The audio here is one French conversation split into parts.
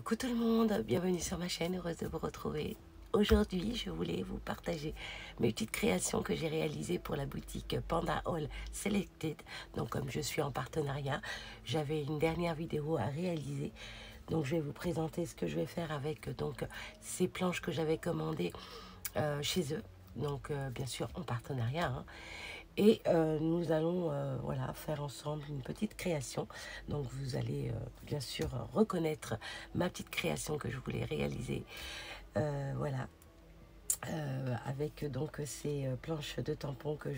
Coucou tout le monde, bienvenue sur ma chaîne, heureuse de vous retrouver. Aujourd'hui, je voulais vous partager mes petites créations que j'ai réalisées pour la boutique Panda Haul Selected. Donc comme je suis en partenariat, j'avais une dernière vidéo à réaliser. Donc je vais vous présenter ce que je vais faire avec ces planches que j'avais commandées chez eux. Donc bien sûr en partenariat, hein. Et nous allons voilà, faire ensemble une petite création. Donc vous allez bien sûr reconnaître ma petite création que je voulais réaliser. Voilà. Avec donc ces planches de tampons que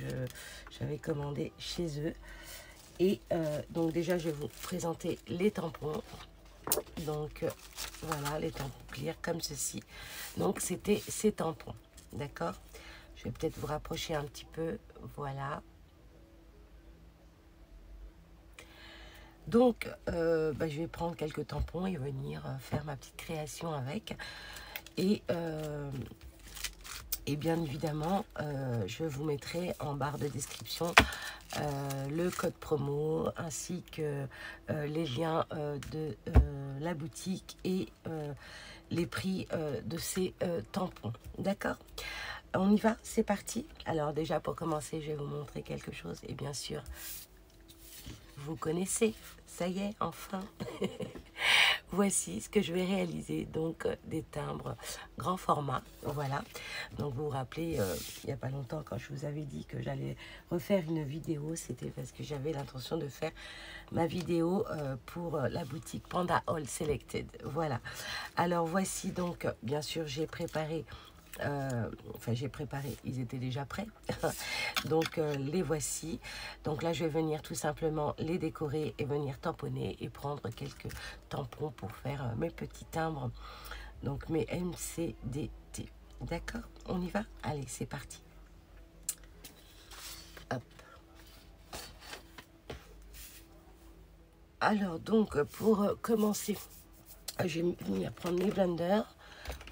j'avais commandées chez eux. Et donc déjà je vais vous présenter les tampons. Donc voilà, les tampons clear comme ceci. Donc c'était ces tampons, d'accord? Je vais peut-être vous rapprocher un petit peu, voilà. Donc, je vais prendre quelques tampons et venir faire ma petite création avec. Et bien évidemment, je vous mettrai en barre de description le code promo ainsi que les liens de la boutique et les prix de ces tampons. D'accord? On y va, c'est parti. Alors déjà pour commencer, je vais vous montrer quelque chose et bien sûr, vous connaissez, ça y est, enfin. Voici ce que je vais réaliser, donc des timbres grand format, voilà. Donc vous vous rappelez, il n'y a pas longtemps quand je vous avais dit que j'allais refaire une vidéo, c'était parce que j'avais l'intention de faire ma vidéo pour la boutique Panda Haul Selected, voilà. Alors voici donc, bien sûr j'ai préparé, ils étaient déjà prêts. Donc les voici. Donc là je vais venir tout simplement les décorer et venir tamponner et prendre quelques tampons pour faire mes petits timbres. Donc mes MCDT. D'accord? On y va? Allez, c'est parti. Hop. Alors donc pour commencer, je vais venir prendre mes blenders.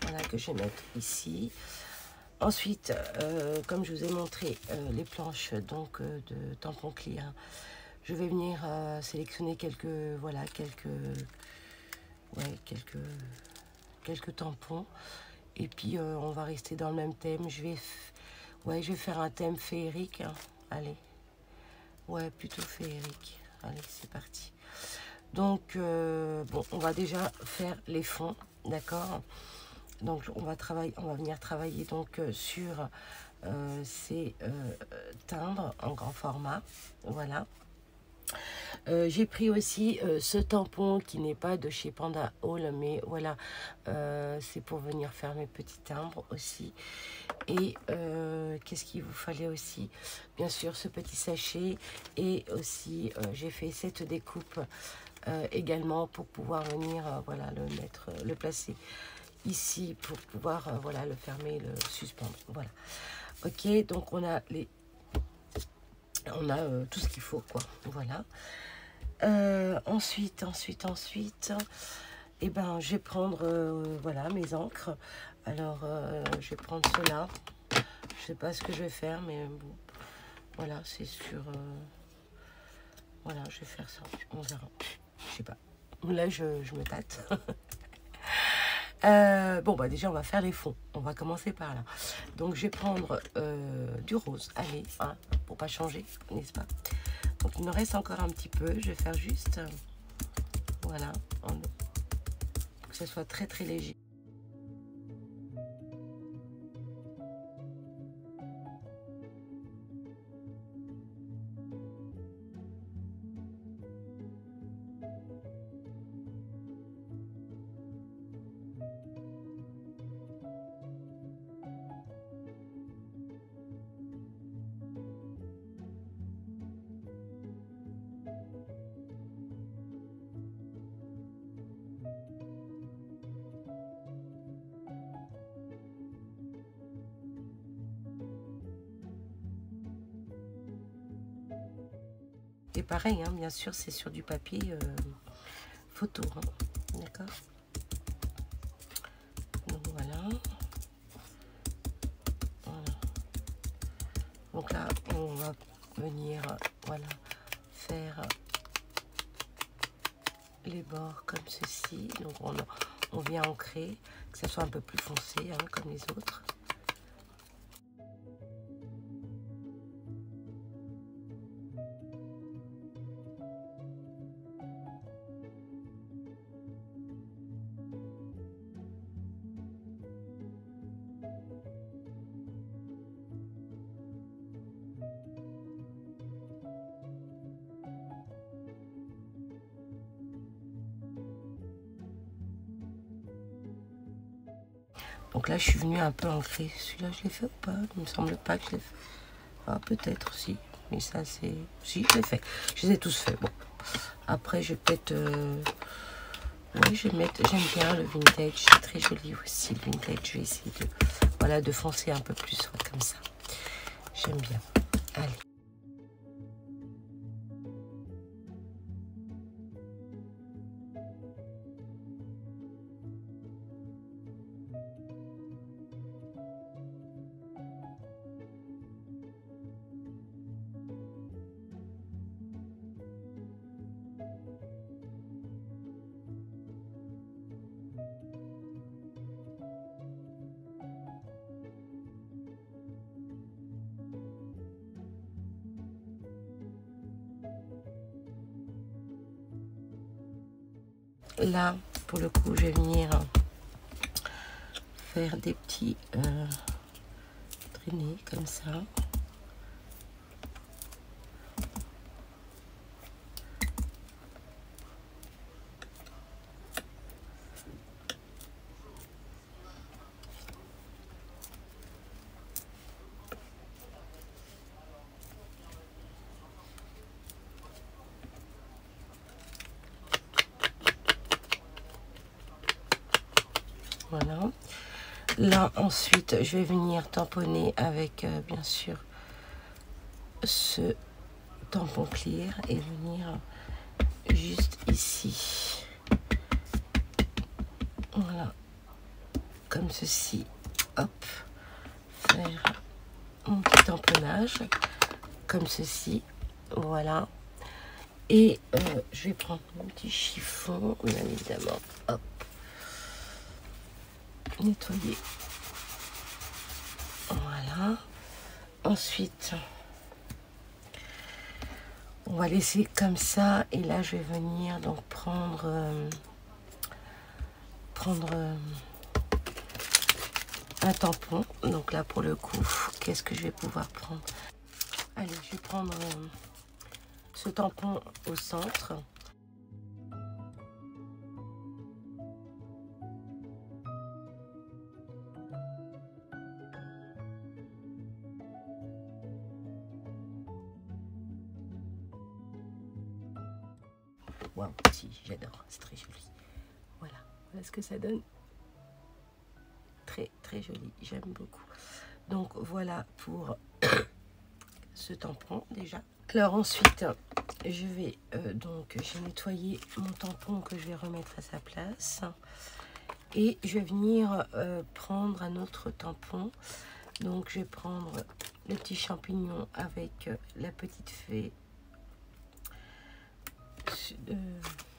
Voilà, que je vais mettre ici. Ensuite, comme je vous ai montré les planches donc de tampons clear, je vais venir sélectionner quelques tampons. Et puis on va rester dans le même thème. Je vais faire un thème féerique, hein. Allez, ouais, plutôt féerique. Allez, c'est parti. Donc bon, on va déjà faire les fonds, d'accord? Donc on va venir travailler donc sur ces timbres en grand format, voilà. J'ai pris aussi ce tampon qui n'est pas de chez Panda Haul, mais voilà, c'est pour venir faire mes petits timbres aussi. Et qu'est-ce qu'il vous fallait aussi? Bien sûr ce petit sachet, et aussi j'ai fait cette découpe également pour pouvoir venir voilà, le placer ici pour pouvoir voilà, le fermer, le suspendre, voilà. Ok, donc on a tout ce qu'il faut, quoi, voilà. Ensuite, et ben je vais prendre voilà, mes encres. Alors je vais prendre cela, je sais pas ce que je vais faire, mais bon, voilà, c'est sur voilà, je vais faire ça, on verra, je sais pas, là je me tâte. Bon, bah déjà, on va faire les fonds. On va commencer par là. Donc, je vais prendre du rose. Allez, hein, pour pas changer, n'est-ce pas? Donc, il me reste encore un petit peu. Je vais faire juste, voilà, pour que ce soit très, très léger. Et pareil, hein, bien sûr, c'est sur du papier photo, hein, d'accord? Donc voilà. Donc là, on va venir, voilà, faire les bords comme ceci. Donc on vient ancrer, que ça soit un peu plus foncé hein, comme les autres. Donc là, je suis venue un peu ancrer. Celui-là, je l'ai fait ou pas? Il me semble pas que je l'ai fait. Ah, peut-être, si. Mais ça, c'est... Si, je l'ai fait. Je les ai tous faits. Bon. Après, je vais peut-être... Oui, je vais mettre... J'aime bien le vintage. C'est très joli aussi, le vintage. Je vais essayer de... Voilà, de foncer un peu plus, ouais, comme ça. J'aime bien. Allez. Là, pour le coup, je vais venir faire des petits traînées comme ça. Voilà. Là, ensuite, je vais venir tamponner avec, bien sûr, ce tampon clear et venir juste ici. Voilà. Comme ceci. Hop. Faire mon petit tamponnage. Comme ceci. Voilà. Et je vais prendre mon petit chiffon, bien évidemment. Hop. Nettoyer. Voilà. Ensuite, on va laisser comme ça. Et là, je vais venir donc prendre un tampon. Donc là, pour le coup, qu'est-ce que je vais pouvoir prendre? Allez, je vais prendre ce tampon au centre. Waouh, si, j'adore, c'est très joli. Voilà, voilà ce que ça donne. Très, très joli, j'aime beaucoup. Donc voilà pour ce tampon déjà. Alors ensuite, je vais donc j'ai nettoyé mon tampon que je vais remettre à sa place. Et je vais venir prendre un autre tampon. Donc je vais prendre le petit champignon avec la petite fée.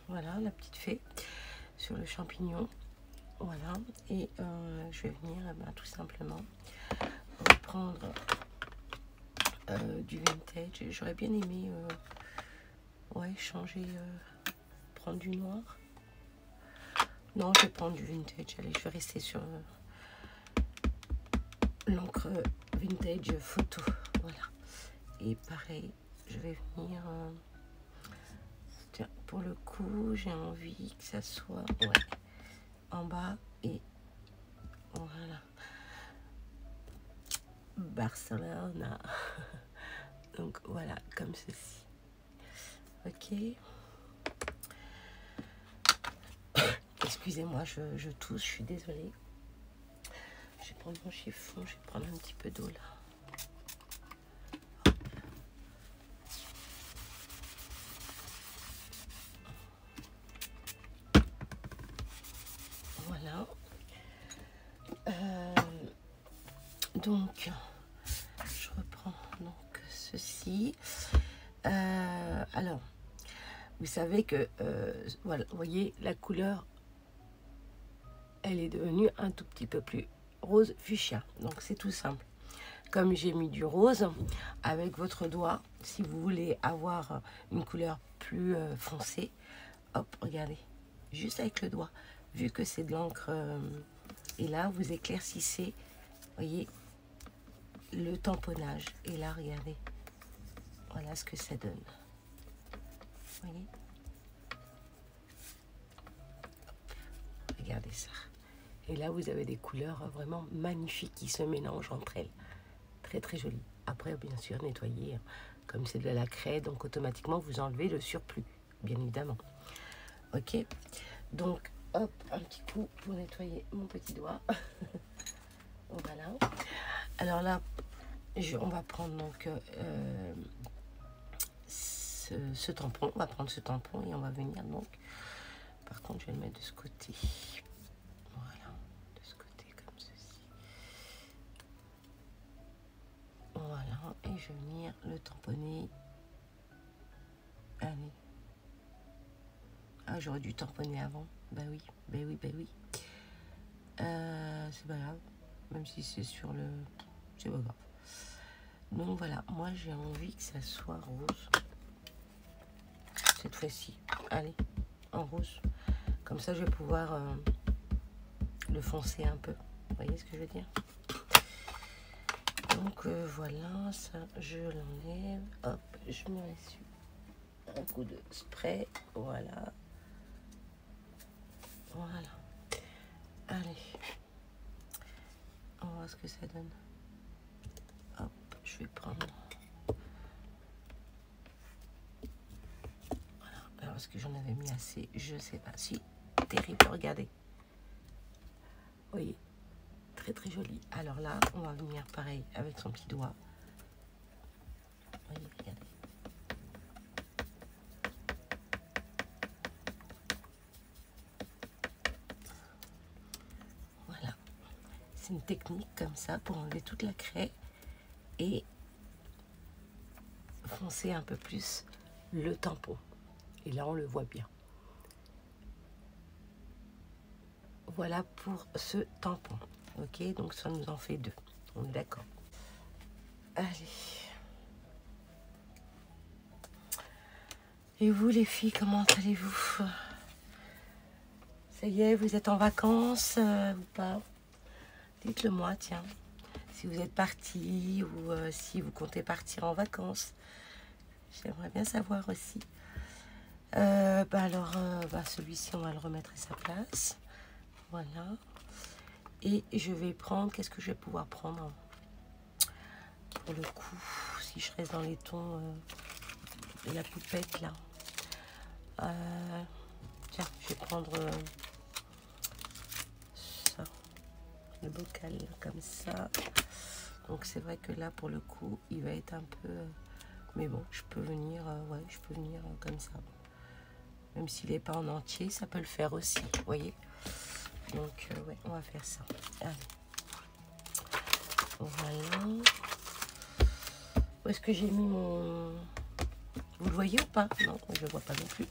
Voilà, la petite fée sur le champignon. Voilà, et je vais venir tout simplement reprendre du vintage. J'aurais bien aimé ouais, changer, prendre du noir. Non, je vais prendre du vintage. Allez, je vais rester sur l'encre vintage photo. Voilà, et pareil, je vais venir tiens, pour le coup, j'ai envie que ça soit ouais, en bas et voilà. Barcelone. Donc voilà, comme ceci. Ok. Excusez-moi, je tousse, je suis désolée. Je vais prendre mon chiffon, je vais prendre un petit peu d'eau là. Voilà. Donc, je reprends donc ceci. Alors, vous savez que, voilà, vous voyez la couleur elle est devenue un tout petit peu plus rose fuchsia. Donc c'est tout simple. Comme j'ai mis du rose, avec votre doigt, si vous voulez avoir une couleur plus foncée, hop, regardez, juste avec le doigt, vu que c'est de l'encre, et là vous éclaircissez, voyez, le tamponnage. Et là, regardez, voilà ce que ça donne. Voyez, regardez ça. Et là, vous avez des couleurs vraiment magnifiques qui se mélangent entre elles. Très, très joli. Après, bien sûr, nettoyer, comme c'est de la craie, donc automatiquement, vous enlevez le surplus, bien évidemment. Ok, donc, hop, un petit coup pour nettoyer mon petit doigt. Voilà. Alors là, on va prendre donc ce tampon. On va prendre ce tampon et on va venir donc... Par contre, je vais le mettre de ce côté. Voilà, de ce côté, comme ceci. Voilà, et je vais venir le tamponner. Allez. Ah, j'aurais dû tamponner avant. Bah oui, bah oui, bah oui. C'est pas grave. Même si c'est sur le... C'est pas grave. Donc voilà, moi j'ai envie que ça soit rose. Cette fois-ci. Allez, en rose. Comme ça, je vais pouvoir le foncer un peu. Vous voyez ce que je veux dire? Donc voilà, ça je l'enlève. Hop, je me laisse un coup de spray. Voilà. Voilà. Allez. On va voir ce que ça donne. Hop, je vais prendre. Voilà. Alors, est-ce que j'en avais mis assez? Je sais pas. Si, terrible, regardez. Vous voyez, très très joli. Alors là, on va venir pareil avec son petit doigt. Vous voyez, regardez. Voilà. C'est une technique comme ça pour enlever toute la craie et foncer un peu plus le tampon. Et là, on le voit bien. Voilà pour ce tampon. Ok, donc ça nous en fait deux. On est d'accord. Allez. Et vous les filles, comment allez-vous? Ça y est, vous êtes en vacances ou pas? Dites-le moi, tiens. Si vous êtes partis ou si vous comptez partir en vacances. J'aimerais bien savoir aussi. Alors, celui-ci, on va le remettre à sa place. Voilà. Et je vais prendre, qu'est-ce que je vais pouvoir prendre pour le coup, si je reste dans les tons de la poupette là. Tiens, je vais prendre ça, le bocal comme ça. Donc c'est vrai que là pour le coup, il va être un peu... mais bon, je peux venir, ouais, je peux venir comme ça. Même s'il n'est pas en entier, ça peut le faire aussi, vous voyez. Donc ouais, on va faire ça. Allez. Voilà. Où est-ce que j'ai mis mon... Vous le voyez ou pas? Non, je ne le vois pas non plus.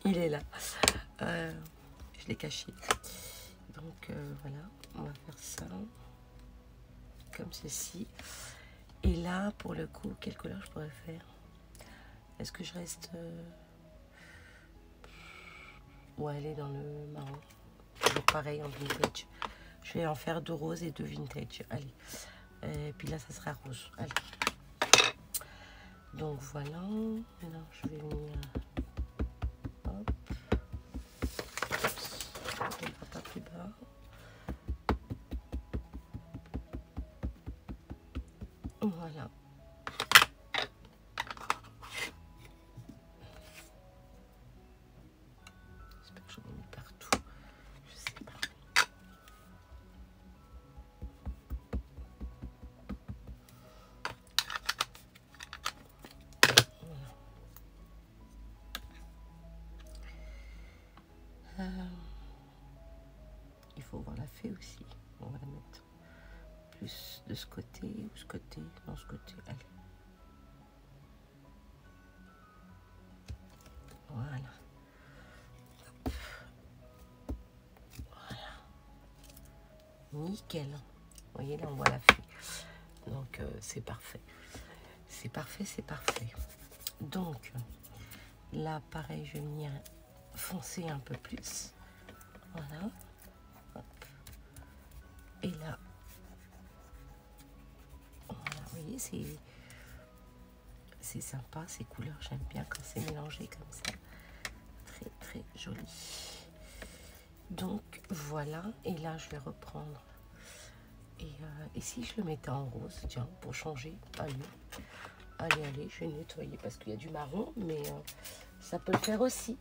Il est là. Je l'ai caché. Donc voilà, on va faire ça. Comme ceci. Et là, pour le coup, quelle couleur je pourrais faire? Est-ce que je reste... Ouais, elle est dans le marron. Donc pareil, en vintage. Je vais en faire 2 roses et 2 vintage. Allez. Et puis là, ça sera rose. Allez. Donc voilà. Maintenant, je vais venir... Hop. On ne va pas plus bas. Voilà. J'espère que j'en ai mis partout. Je sais pas. Il faut voir la fée aussi. On va la mettre plus de ce côté ou ce côté, dans ce côté. Allez. Voilà. nickel. Vous voyez, là, on voit la fée. Donc, c'est parfait. C'est parfait, c'est parfait. Donc, là, pareil, je vais venir foncer un peu plus. Voilà. Hop. Et là, voilà, vous voyez, c'est sympa, ces couleurs. J'aime bien quand c'est mélangé comme ça. Très, très joli. Donc, voilà. Et là, je vais reprendre. Et si je le mettais en rose, tiens, pour changer. Allez, je vais nettoyer parce qu'il y a du marron, mais ça peut le faire aussi.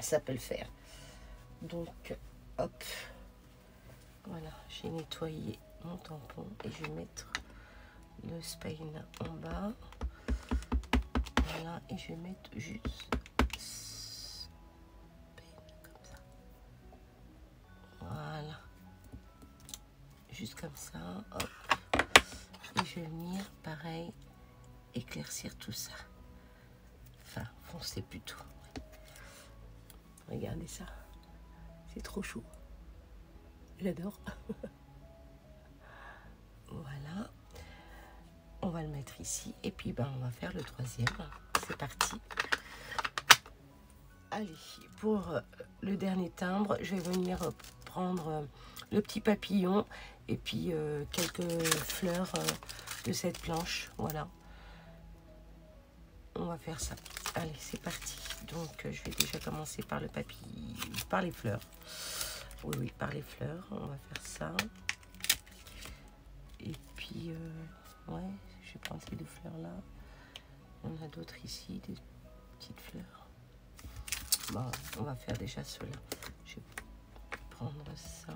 Ça peut le faire. Donc, hop. Voilà, j'ai nettoyé mon tampon et je vais mettre le Spain en bas. Voilà, et je vais mettre juste Spain comme ça. Voilà. Juste comme ça, hop. Et je vais venir, pareil, éclaircir tout ça. Enfin, foncer plutôt. Regardez ça. C'est trop chaud. J'adore. Voilà. On va le mettre ici. Et puis, ben, on va faire le troisième. C'est parti. Allez, pour le dernier timbre, je vais venir prendre le petit papillon et puis quelques fleurs de cette planche. Voilà. On va faire ça. Allez, c'est parti. Donc, je vais déjà commencer par le papillon, par les fleurs. Oui, par les fleurs. On va faire ça. Et puis, ouais, je vais prendre ces deux fleurs-là. On a d'autres ici, des petites fleurs. Bon, on va faire déjà ceux-là. Je vais prendre ça.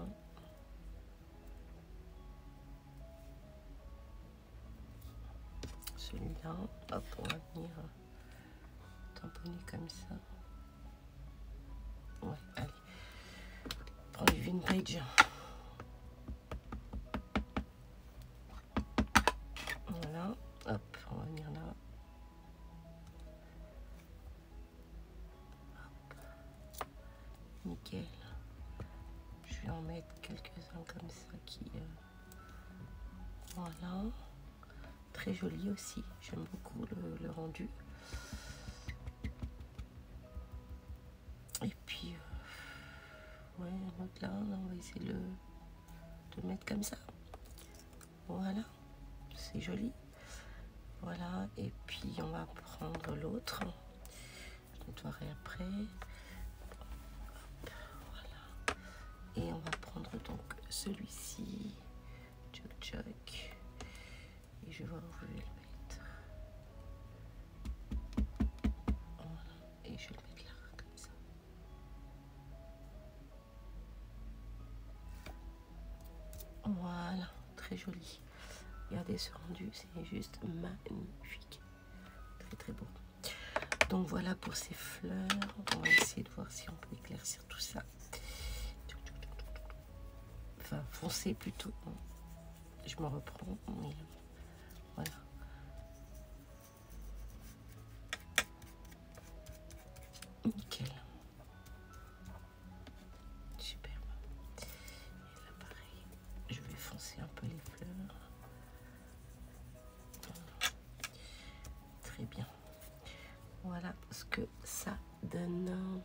Celui-là. Hop, on va venir tamponner comme ça. Ouais, allez. Prends du vintage. Voilà. Hop, on va venir là. Hop. Nickel. Je vais en mettre quelques-uns comme ça qui... Voilà. Très joli aussi. J'aime beaucoup le rendu. Et puis... ouais, l'autre là, on va essayer de le mettre comme ça. Voilà. C'est joli. Voilà. Et puis, on va prendre l'autre. Je nettoierai après. Hop, voilà. Et on va prendre donc celui-ci. Tchoc tchoc. Et je vais voir où je vais le mettre. Voilà. Et je vais le mettre là, comme ça. Voilà. Très joli. Regardez ce rendu, c'est juste magnifique. Très très beau. Donc voilà pour ces fleurs. On va essayer de voir si on peut éclaircir tout ça. Enfin, foncer plutôt. Je me reprends. Mais voilà. Nickel. Superbe. Et là, pareil. Je vais foncer un peu les fleurs. Très bien. Voilà ce que ça donne.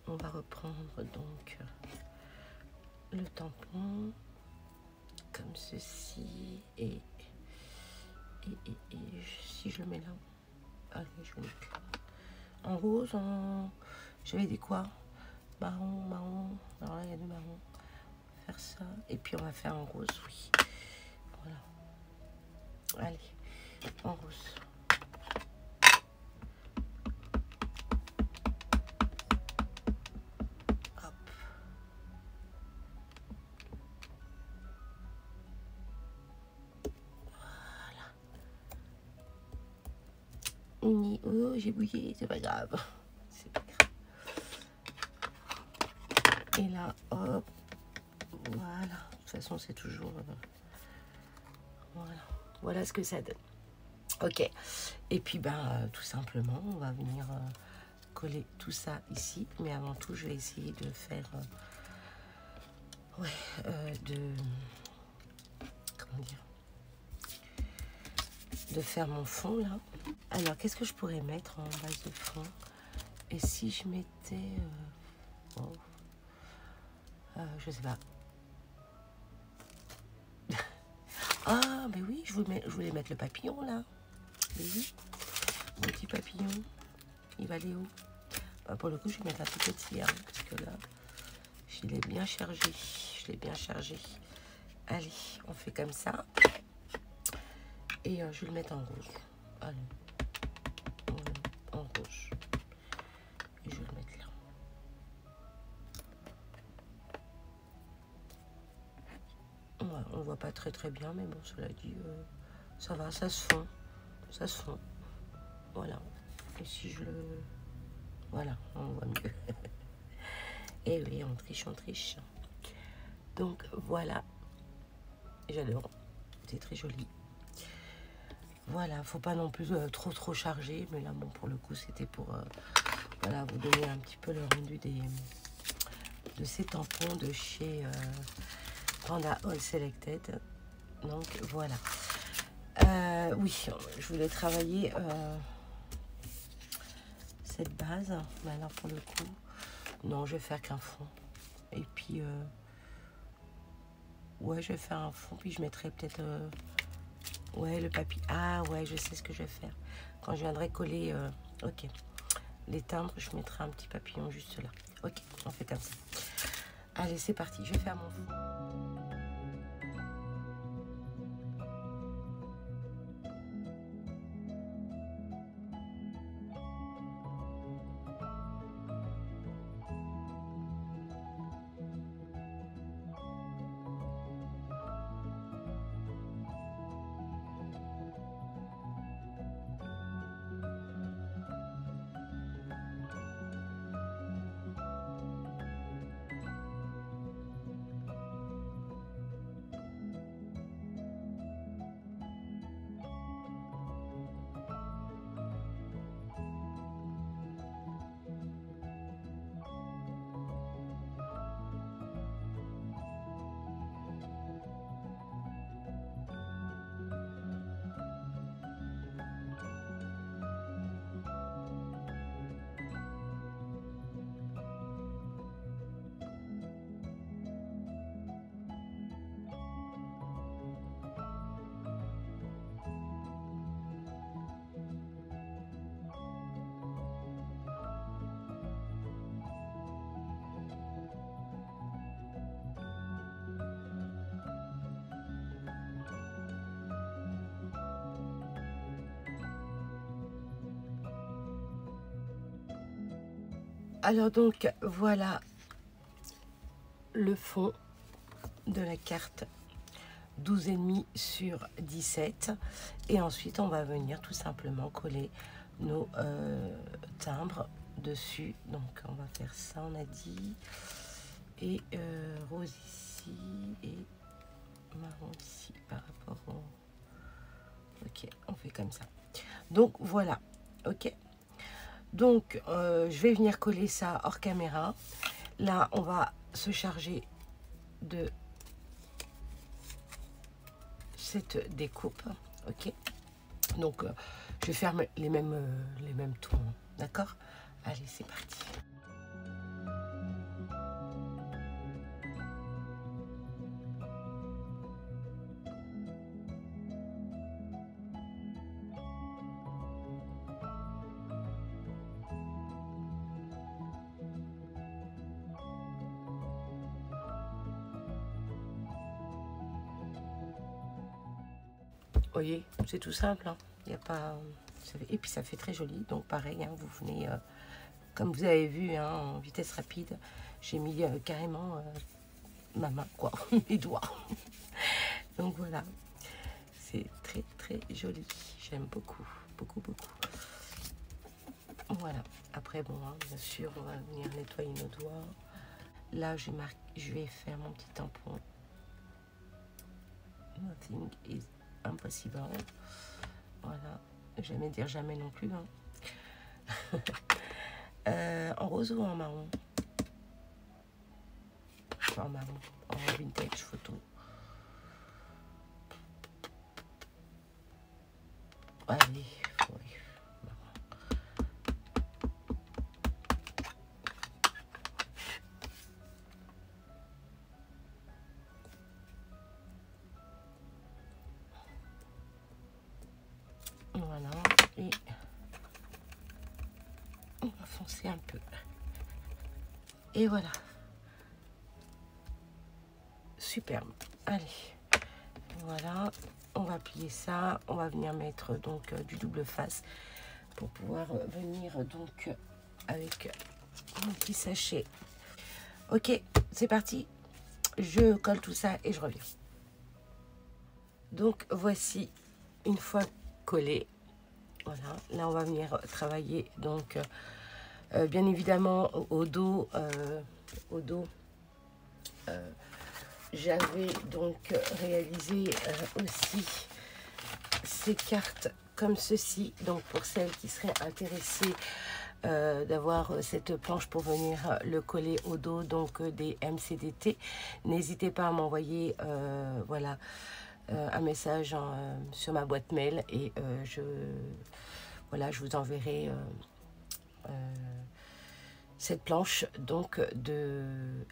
On va reprendre donc le tampon comme ceci et si je le mets là, allez, je vais le mettre là. En rose, j'avais des quoi, marron, alors là il y a deux marrons. On va faire ça et puis on va faire en rose, oui. Voilà. Allez, en rose. Oh, j'ai bouillé, c'est pas grave. C'est pas grave. Et là, hop. Voilà. De toute façon, c'est toujours... voilà. Voilà ce que ça donne. Ok. Et puis, ben, tout simplement, on va venir coller tout ça ici. Mais avant tout, je vais essayer de faire... Ouais, comment dire, de faire mon fond là. Alors, qu'est-ce que je pourrais mettre en base de fond? Et si je mettais... je sais pas. Ah, mais oui, je voulais mettre le papillon là. Mais oui, mon petit papillon. Il va aller où? Bah, pour le coup, je vais mettre un tout petit, hein, parce que là, je l'ai bien chargé. Je l'ai bien chargé. Allez, on fait comme ça. Et je vais le mettre en rouge. Allez. En rouge. Et je vais le mettre là. Ouais, on voit pas très bien, mais bon, cela dit, ça va, ça se fond. Ça se fond. Voilà. Et si je le... Voilà, on voit mieux. Et oui, on triche, on triche. Donc, voilà. J'adore. C'est très joli. Voilà, faut pas non plus trop chargé. Mais là, bon, pour le coup, c'était pour voilà, vous donner un petit peu le rendu de ces tampons de chez Panda All Selected. Donc, voilà. Oui, je voulais travailler cette base. Mais alors, pour le coup, non, je vais faire qu'un fond. Et puis, ouais, je vais faire un fond. Puis, je mettrai peut-être... ouais, le papier. Ah, ouais, je sais ce que je vais faire. Quand je viendrai coller... ok. Les timbres, je mettrai un petit papillon juste là. Ok, on fait comme ça. Allez, c'est parti. Je vais faire mon fond. Alors donc, voilà le fond de la carte 12,5 sur 17. Et ensuite, on va venir tout simplement coller nos timbres dessus. Donc, on va faire ça, on a dit. Et rose ici et marron ici par rapport au... Ok, on fait comme ça. Donc, voilà. Ok. Donc, je vais venir coller ça hors caméra. Là, on va se charger de cette découpe. Ok. Donc, je vais faire les mêmes tours. D'accord? Allez, c'est parti. Vous voyez, c'est tout simple. Hein. Il y a pas... Et puis ça fait très joli. Donc pareil, hein, vous venez, comme vous avez vu, hein, en vitesse rapide, j'ai mis carrément ma main, quoi, mes doigts. Donc voilà, c'est très joli. J'aime beaucoup. Voilà. Après, bon, hein, bien sûr, on va venir nettoyer nos doigts. Là, je vais faire mon petit tampon. Nothing is impossible. Voilà. Jamais dire jamais non plus. Hein. En rose ou en marron? En marron. En en vintage photo. Allez, oui. Voilà, et on va foncer un peu. Et voilà. Superbe. Allez, voilà. On va plier ça. On va venir mettre donc du double face pour pouvoir venir donc avec mon petit sachet. Ok, c'est parti. Je colle tout ça et je reviens. Donc voici une fois collé. Voilà, là on va venir travailler donc bien évidemment au dos. J'avais donc réalisé aussi ces cartes comme ceci. Donc pour celles qui seraient intéressées d'avoir cette planche pour venir le coller au dos donc des MCDT, n'hésitez pas à m'envoyer voilà un message sur ma boîte mail et je vous enverrai cette planche donc de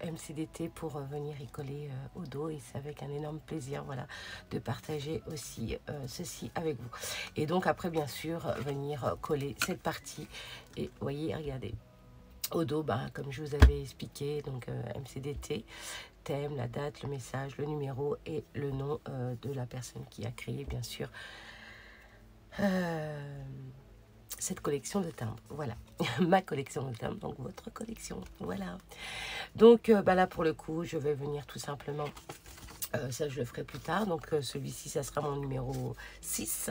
MCDT pour venir y coller au dos, et c'est avec un énorme plaisir voilà de partager aussi ceci avec vous. Et donc après bien sûr venir coller cette partie, et voyez, regardez au dos, comme je vous avais expliqué, donc MCDT, thème, la date, le message, le numéro et le nom de la personne qui a créé bien sûr cette collection de timbres. Voilà, ma collection de timbres, donc votre collection. Voilà. Donc là pour le coup, je vais venir tout simplement, ça je le ferai plus tard. Donc celui-ci, ça sera mon numéro 6,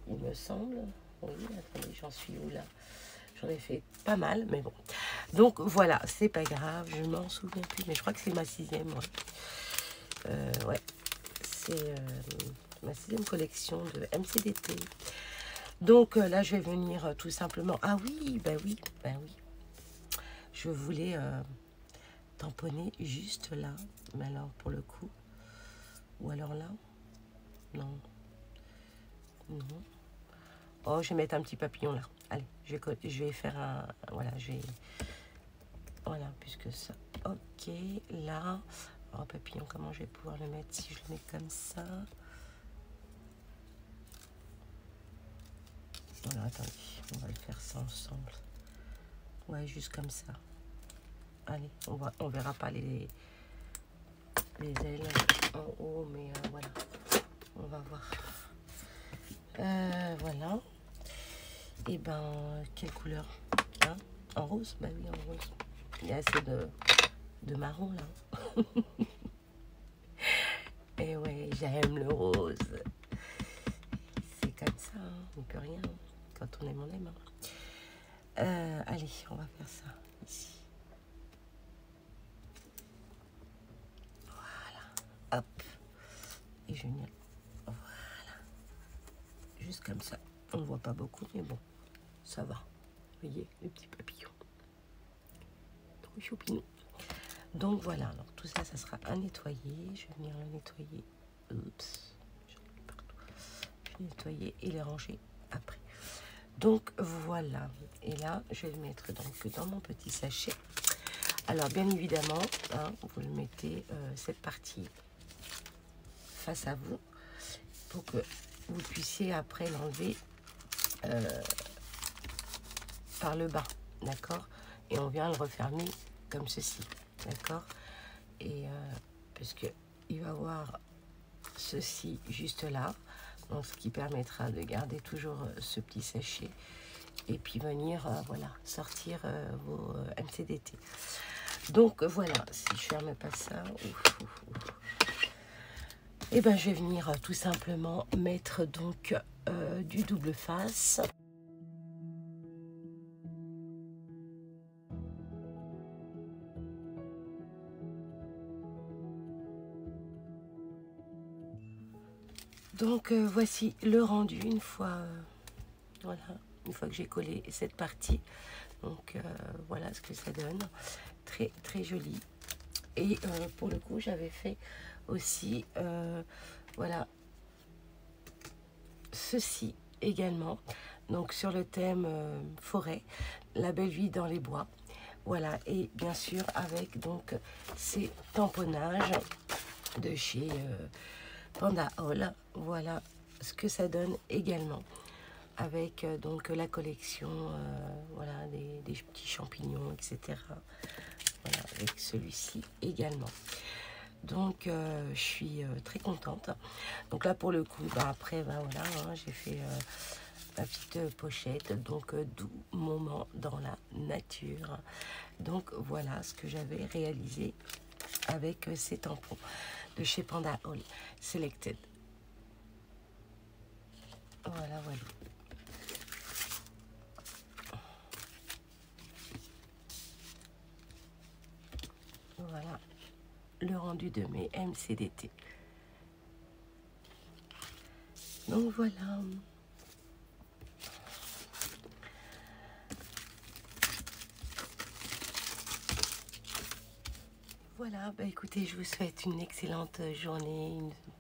il me semble. Oui, attendez, j'en suis où là? J'en ai fait pas mal, mais bon. Donc voilà, c'est pas grave, je m'en souviens plus, mais je crois que c'est ma 6e. Ouais, c'est ma 6e collection de MCDT. Donc là, je vais venir tout simplement... Ah oui, oui. Je voulais tamponner juste là. Mais alors, pour le coup... Ou alors là? Non. Oh, je vais mettre un petit papillon là. Allez, je vais faire un... Voilà, Voilà, puisque ça... Ok, là... Alors, papillon, comment je vais pouvoir le mettre si je le mets comme ça? Alors, attendez, on va le faire ça ensemble. Ouais, juste comme ça. Allez, on verra pas les ailes en haut, mais voilà. On va voir. Voilà. Et quelle couleur, hein? En rose? Bah oui, en rose. Il y a assez de marron, là. Et ouais, j'aime le rose. C'est comme ça, hein. On ne peut rien. Quand on aime, on aime. Allez, on va faire ça ici. Voilà. Hop. Et génial. Voilà. Juste comme ça. On ne voit pas beaucoup, mais bon, ça va. Vous voyez, le petit papillon. Trop choupinou. Donc voilà, alors tout ça, ça sera à nettoyer. Je vais venir le nettoyer. Oups. J'en ai partout. Je vais nettoyer et les ranger après. Donc voilà, et là je vais le mettre donc dans mon petit sachet. Alors bien évidemment, hein, vous le mettez cette partie face à vous pour que vous puissiez après l'enlever par le bas, d'accord? Et on vient le refermer comme ceci, d'accord? Et puisque il va avoir ceci juste là. Donc, ce qui permettra de garder toujours ce petit sachet et puis venir voilà, sortir vos MCDT. Donc voilà, si je ferme pas ça, et je vais venir tout simplement mettre donc du double face. Donc voici le rendu une fois voilà, une fois que j'ai collé cette partie. Donc voilà ce que ça donne, très très joli. Et pour le coup, j'avais fait aussi, voilà, ceci également. Donc sur le thème forêt, la belle vie dans les bois. Voilà, et bien sûr avec donc ces tamponnages de chez Panda Hall. Voilà ce que ça donne également avec donc la collection voilà, des petits champignons, etc. Voilà, avec celui-ci également. Donc je suis très contente. Donc là pour le coup, bah, après bah, voilà, hein, j'ai fait ma petite pochette, donc doux moment dans la nature. Donc voilà ce que j'avais réalisé avec ces tampons de chez Panda Hall Selected. Voilà, voilà. Voilà le rendu de mes MCDT. Donc voilà. Voilà, bah écoutez, je vous souhaite une excellente journée,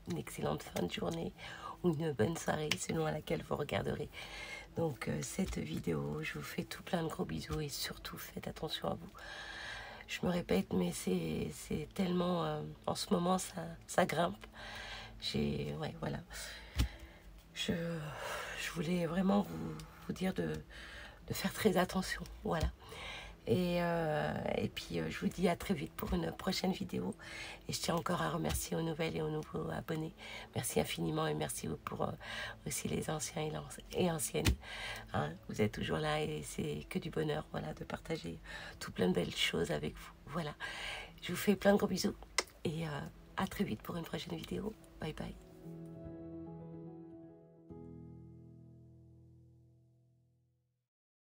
une excellente fin de journée ou une bonne soirée selon à laquelle vous regarderez donc cette vidéo. Je vous fais tout plein de gros bisous et surtout faites attention à vous. Je me répète, mais c'est tellement... en ce moment, ça grimpe. Ouais, voilà. Je voulais vraiment vous dire de faire très attention. Voilà. Et puis, je vous dis à très vite pour une prochaine vidéo. Et je tiens encore à remercier aux nouvelles et aux nouveaux abonnés. Merci infiniment et merci pour aussi les anciens et anciennes. Hein, vous êtes toujours là et c'est que du bonheur, voilà, de partager tout plein de belles choses avec vous. Voilà. Je vous fais plein de gros bisous et à très vite pour une prochaine vidéo. Bye bye.